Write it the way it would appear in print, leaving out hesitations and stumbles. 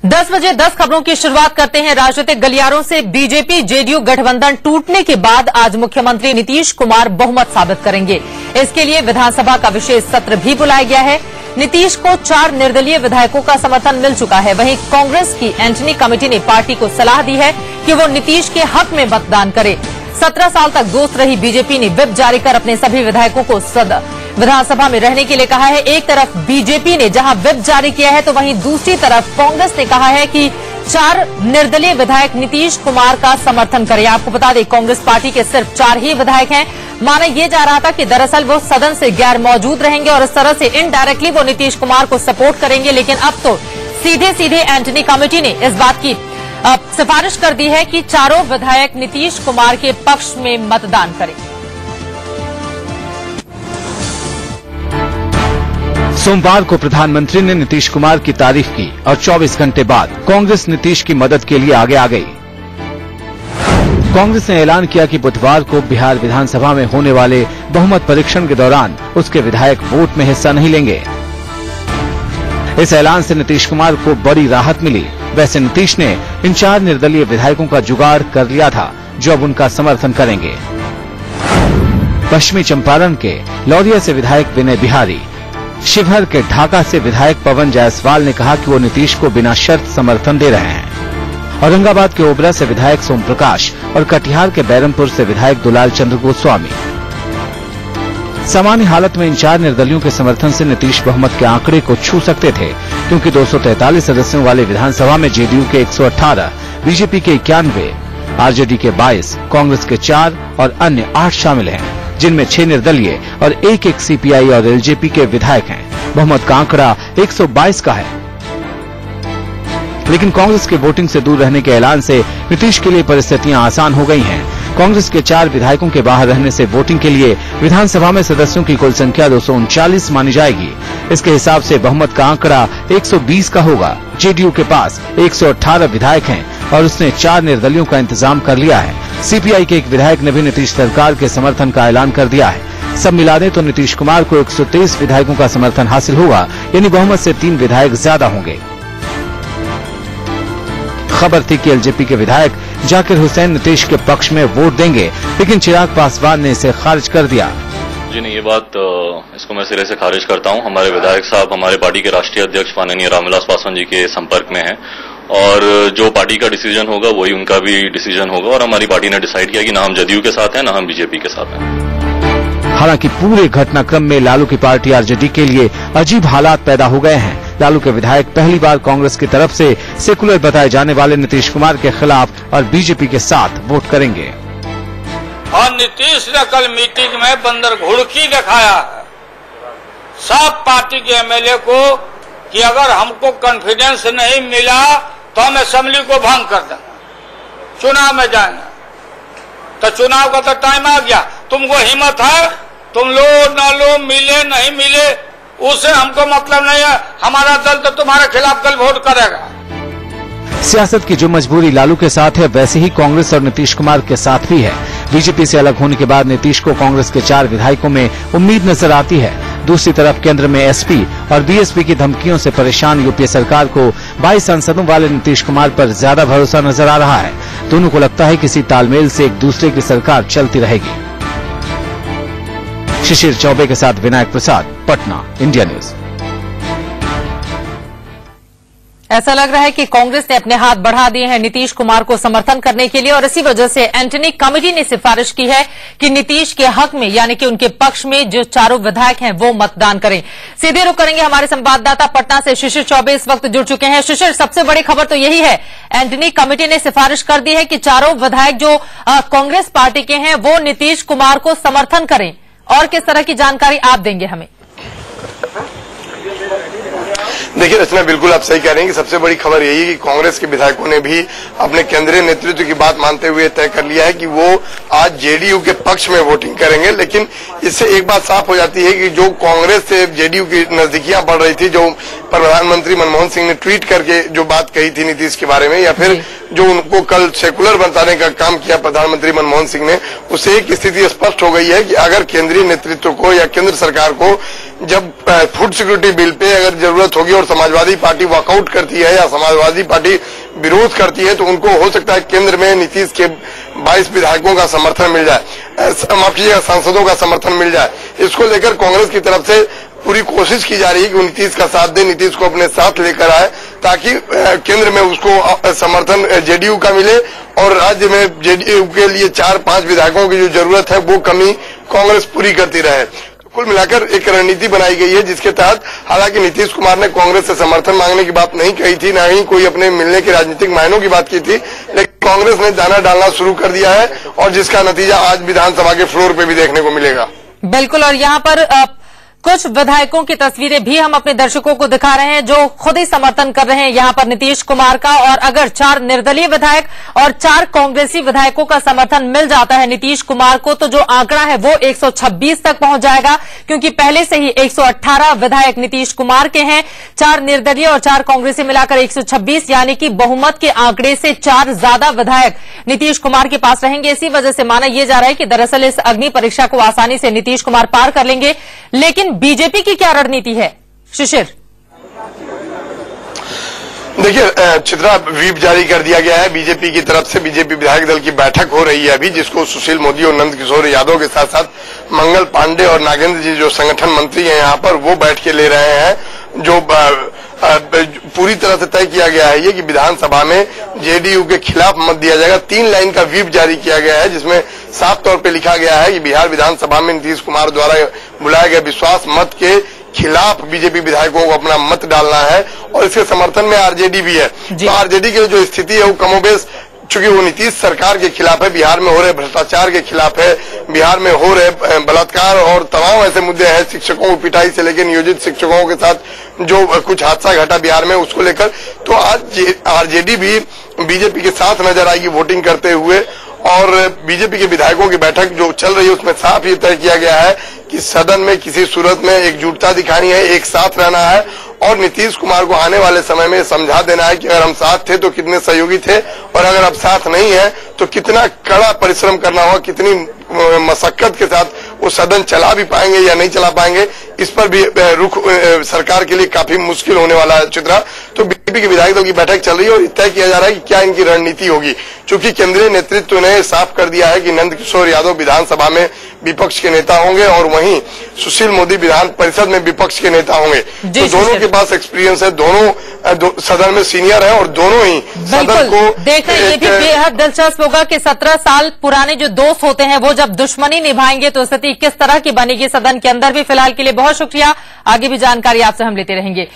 10 बजे 10 खबरों की शुरुआत करते हैं राजनीतिक गलियारों से। बीजेपी जेडीयू गठबंधन टूटने के बाद आज मुख्यमंत्री नीतीश कुमार बहुमत साबित करेंगे। इसके लिए विधानसभा का विशेष सत्र भी बुलाया गया है। नीतीश को 4 निर्दलीय विधायकों का समर्थन मिल चुका है। वहीं कांग्रेस की एंटनी कमेटी ने पार्टी को सलाह दी है कि वो नीतीश के हक में मतदान करे। 17 साल तक दोस्त रही बीजेपी ने व्हिप जारी कर अपने सभी विधायकों को विधानसभा में रहने के लिए कहा है। एक तरफ बीजेपी ने जहां व्हिप जारी किया है तो वहीं दूसरी तरफ कांग्रेस ने कहा है कि 4 निर्दलीय विधायक नीतीश कुमार का समर्थन करें। आपको बता दें कांग्रेस पार्टी के सिर्फ 4 ही विधायक हैं। माना यह जा रहा था कि दरअसल वो सदन से गैर मौजूद रहेंगे और इस तरह से इनडायरेक्टली वो नीतीश कुमार को सपोर्ट करेंगे, लेकिन अब तो सीधे सीधे एंटनी कमेटी ने इस बात की सिफारिश कर दी है कि 4 विधायक नीतीश कुमार के पक्ष में मतदान करें। सोमवार को प्रधानमंत्री ने नीतीश कुमार की तारीफ की और 24 घंटे बाद कांग्रेस नीतीश की मदद के लिए आगे आ गई। कांग्रेस ने ऐलान किया कि बुधवार को बिहार विधानसभा में होने वाले बहुमत परीक्षण के दौरान उसके विधायक वोट में हिस्सा नहीं लेंगे। इस ऐलान से नीतीश कुमार को बड़ी राहत मिली। वैसे नीतीश ने इन 4 निर्दलीय विधायकों का जुगाड़ कर लिया था जो अब उनका समर्थन करेंगे। पश्चिमी चंपारण के लौरिया से विधायक विनय बिहारी, शिवहर के ढाका से विधायक पवन जायसवाल ने कहा कि वो नीतीश को बिना शर्त समर्थन दे रहे हैं। औरंगाबाद के ओबरा से विधायक सोम प्रकाश और कटिहार के बैरमपुर से विधायक दुलाल चंद्र गोस्वामी। सामान्य हालत में इन 4 निर्दलियों के समर्थन से नीतीश बहुमत के आंकड़े को छू सकते थे, क्योंकि 243 सदस्यों वाले विधानसभा में जेडीयू के 118, बीजेपी के 91, आरजेडी के 22, कांग्रेस के 4 और अन्य 8 शामिल हैं, जिनमें 6 निर्दलीय और एक सीपीआई और एलजेपी के विधायक हैं। बहुमत का आंकड़ा 122 का है। लेकिन कांग्रेस के वोटिंग से दूर रहने के ऐलान से नीतीश के लिए परिस्थितियां आसान हो गई हैं। कांग्रेस के 4 विधायकों के बाहर रहने से वोटिंग के लिए विधानसभा में सदस्यों की कुल संख्या 239 मानी जाएगी। इसके हिसाब से बहुमत का आंकड़ा 120 का होगा। जेडीयू के पास 118 विधायक हैं और उसने 4 निर्दलियों का इंतजाम कर लिया है। सीपीआई के एक विधायक ने भी नीतीश सरकार के समर्थन का ऐलान कर दिया है। सब मिला दें तो नीतीश कुमार को 123 विधायकों का समर्थन हासिल होगा, यानी बहुमत से 3 विधायक ज्यादा होंगे। खबर थी कि एलजेपी के विधायक जाकिर हुसैन नीतीश के पक्ष में वोट देंगे, लेकिन चिराग पासवान ने इसे खारिज कर दिया। जी नहीं, ये बात इसको मैं सिरे से खारिज करता हूं। हमारे विधायक साहब हमारे पार्टी के राष्ट्रीय अध्यक्ष माननीय रामविलास पासवान जी के संपर्क में हैं और जो पार्टी का डिसीजन होगा वही उनका भी डिसीजन होगा और हमारी पार्टी ने डिसाइड किया कि ना हम जदयू के साथ हैं ना हम बीजेपी के साथ हैं। हालांकि पूरे घटनाक्रम में लालू की पार्टी आरजेडी के लिए अजीब हालात पैदा हो गए हैं। लालू के विधायक पहली बार कांग्रेस की तरफ से सेकुलर बताए जाने वाले नीतीश कुमार के खिलाफ और बीजेपी के साथ वोट करेंगे। और नीतीश ने कल मीटिंग में बंदर घुड़की दिखाया है सब पार्टी के एमएलए को कि अगर हमको कॉन्फिडेंस नहीं मिला तो हम असेंबली को भंग कर देंगे, चुनाव में जाएंगे। तो चुनाव का तो टाइम आ गया, तुमको हिम्मत है, तुम लो ना लो, मिले नहीं मिले उससे हमको मतलब नहीं है। हमारा दल तो तुम्हारे खिलाफ कल वोट करेगा। सियासत की जो मजबूरी लालू के साथ है वैसे ही कांग्रेस और नीतीश कुमार के साथ भी है। बीजेपी से अलग होने के बाद नीतीश को कांग्रेस के 4 विधायकों में उम्मीद नजर आती है। दूसरी तरफ केंद्र में एसपी और बीएसपी की धमकियों से परेशान यूपीए सरकार को 22 सांसदों वाले नीतीश कुमार पर ज्यादा भरोसा नजर आ रहा है। दोनों को लगता है किसी तालमेल से एक दूसरे की सरकार चलती रहेगी। शिशिर चौबे के साथ विनायक प्रसाद, पटना, इंडिया न्यूज। ऐसा लग रहा है कि कांग्रेस ने अपने हाथ बढ़ा दिए हैं नीतीश कुमार को समर्थन करने के लिए और इसी वजह से एंटनी कमेटी ने सिफारिश की है कि नीतीश के हक में यानी कि उनके पक्ष में जो 4 विधायक हैं वो मतदान करें। सीधे रुख करेंगे हमारे संवाददाता पटना से शिशिर चौबे इस वक्त जुड़ चुके हैं। शिशिर, सबसे बड़ी खबर तो यही है एंटनी कमेटी ने सिफारिश कर दी है कि 4 विधायक जो कांग्रेस पार्टी के हैं वो नीतीश कुमार को समर्थन करें, और किस तरह की जानकारी आप देंगे हमें? देखिए रचना, बिल्कुल आप सही कह रहे हैं कि सबसे बड़ी खबर यही है कि कांग्रेस के विधायकों ने भी अपने केंद्रीय नेतृत्व की बात मानते हुए तय कर लिया है कि वो आज जेडीयू के पक्ष में वोटिंग करेंगे। लेकिन इससे एक बात साफ हो जाती है कि जो कांग्रेस से जेडीयू की नजदीकियां बढ़ रही थी, जो प्रधानमंत्री मनमोहन सिंह ने ट्वीट करके जो बात कही थी नीतीश के बारे में, या फिर जो उनको कल सेकुलर बताने का काम किया प्रधानमंत्री मनमोहन सिंह ने, उससे एक स्थिति स्पष्ट हो गई है कि अगर केंद्रीय नेतृत्व को या केंद्र सरकार को जब फूड सिक्योरिटी बिल पे अगर जरूरत होगी और समाजवादी पार्टी वॉकआउट करती है या समाजवादी पार्टी विरोध करती है तो उनको हो सकता है केंद्र में नीतीश के 22 विधायकों का समर्थन मिल जाए, माफ कीजिएगा सांसदों का समर्थन मिल जाए। इसको लेकर कांग्रेस की तरफ से पूरी कोशिश की जा रही है कि वो नीतीश का साथ दे, नीतीश को अपने साथ लेकर आए ताकि केंद्र में उसको समर्थन जेडीयू का मिले और राज्य में जेडीयू के लिए 4-5 विधायकों की जो जरूरत है वो कमी कांग्रेस पूरी करती रहे। कुल मिलाकर एक रणनीति बनाई गई है जिसके तहत हालांकि नीतीश कुमार ने कांग्रेस से समर्थन मांगने की बात नहीं कही थी, न ही कोई अपने मिलने के राजनीतिक मायनों की बात की थी, लेकिन कांग्रेस ने दाना डालना शुरू कर दिया है और जिसका नतीजा आज विधानसभा के फ्लोर पे भी देखने को मिलेगा। बिल्कुल, और यहाँ पर कुछ विधायकों की तस्वीरें भी हम अपने दर्शकों को दिखा रहे हैं जो खुद ही समर्थन कर रहे हैं यहाँ पर नीतीश कुमार का। और अगर 4 निर्दलीय विधायक और 4 कांग्रेसी विधायकों का समर्थन मिल जाता है नीतीश कुमार को तो जो आंकड़ा है वो 126 तक पहुंच जाएगा, क्योंकि पहले से ही 118 विधायक नीतीश कुमार के हैं। 4 निर्दलीय और 4 कांग्रेसी मिलाकर 126, यानी कि बहुमत के आंकड़े से 4 ज्यादा विधायक नीतीश कुमार के पास रहेंगे। इसी वजह से माना यह जा रहा है कि दरअसल इस अग्नि परीक्षा को आसानी से नीतीश कुमार पार कर लेंगे। लेकिन बीजेपी की क्या रणनीति है शिशिर? देखिए चित्रा, व्हीप जारी कर दिया गया है बीजेपी की तरफ से। बीजेपी विधायक दल की बैठक हो रही है अभी, जिसको सुशील मोदी और नंद किशोर यादव के साथ साथ मंगल पांडे और नागेंद्र जी जो संगठन मंत्री हैं यहाँ पर वो बैठ के ले रहे हैं। जो पूरी तरह से तय किया गया है ये कि विधानसभा में जेडीयू के खिलाफ मत दिया जाएगा। 3 लाइन का व्हीप जारी किया गया है जिसमें साफ तौर पे लिखा गया है कि बिहार विधानसभा में नीतीश कुमार द्वारा बुलाए गए विश्वास मत के खिलाफ बीजेपी विधायकों को अपना मत डालना है और इसके समर्थन में आरजेडी भी है। तो आरजेडी की जो स्थिति है वो कमोबेश, चूंकि वो नीतीश सरकार के खिलाफ है, बिहार में हो रहे भ्रष्टाचार के खिलाफ है, बिहार में हो रहे बलात्कार और तमाम ऐसे मुद्दे हैं, शिक्षकों की पिटाई से लेकर नियोजित शिक्षकों के साथ जो कुछ हादसा घटा बिहार में उसको लेकर, तो आज आरजेडी भी बीजेपी के साथ नजर आएगी वोटिंग करते हुए। और बीजेपी के विधायकों की बैठक जो चल रही है उसमें साफ ये तय किया गया है कि सदन में किसी सूरत में एकजुटता दिखानी है, एक साथ रहना है और नीतीश कुमार को आने वाले समय में समझा देना है कि अगर हम साथ थे तो कितने सहयोगी थे और अगर अब साथ नहीं है तो कितना कड़ा परिश्रम करना होगा, कितनी मशक्कत के साथ वो सदन चला भी पाएंगे या नहीं चला पाएंगे, इस पर भी रुख सरकार के लिए काफी मुश्किल होने वाला है चित्रा। तो बीजेपी के विधायक दल की बैठक चल रही है और तय किया जा रहा है कि क्या इनकी रणनीति होगी। चूंकि केंद्रीय नेतृत्व ने साफ कर दिया है कि नंद किशोर यादव विधानसभा में विपक्ष के नेता होंगे और वहीं सुशील मोदी विधान परिषद में विपक्ष के नेता होंगे। तो दोनों के पास एक्सपीरियंस है, दोनों सदन में सीनियर है और दोनों ही सदन को देखना ये भी बेहद दिलचस्प होगा कि 17 साल पुराने जो दोस्त होते हैं वो जब दुश्मनी निभाएंगे तो स्थिति किस तरह की बनेगी सदन के अंदर भी। फिलहाल के लिए बहुत शुक्रिया, आगे भी जानकारी आपसे हम लेते रहेंगे।